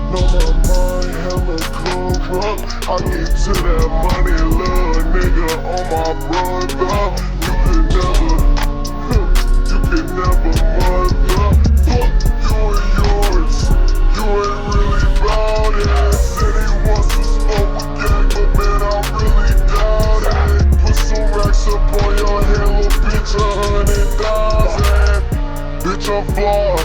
Know my mind hella corrupt. I get to that money, little nigga, on my brother. You could never mother. Fuck you and yours. You ain't really bout it. Said he wants to smoke a gang, but man, I really doubt it. Put some racks up on your head, little bitch, 100,000. Bitch, I'm fly.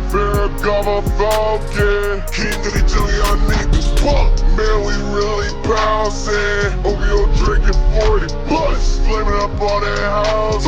Fair government falcon. King of the jungle, y'all niggas. Fuck, man, we really bouncing. OVO drinking 40 plus. Flaming up all that house.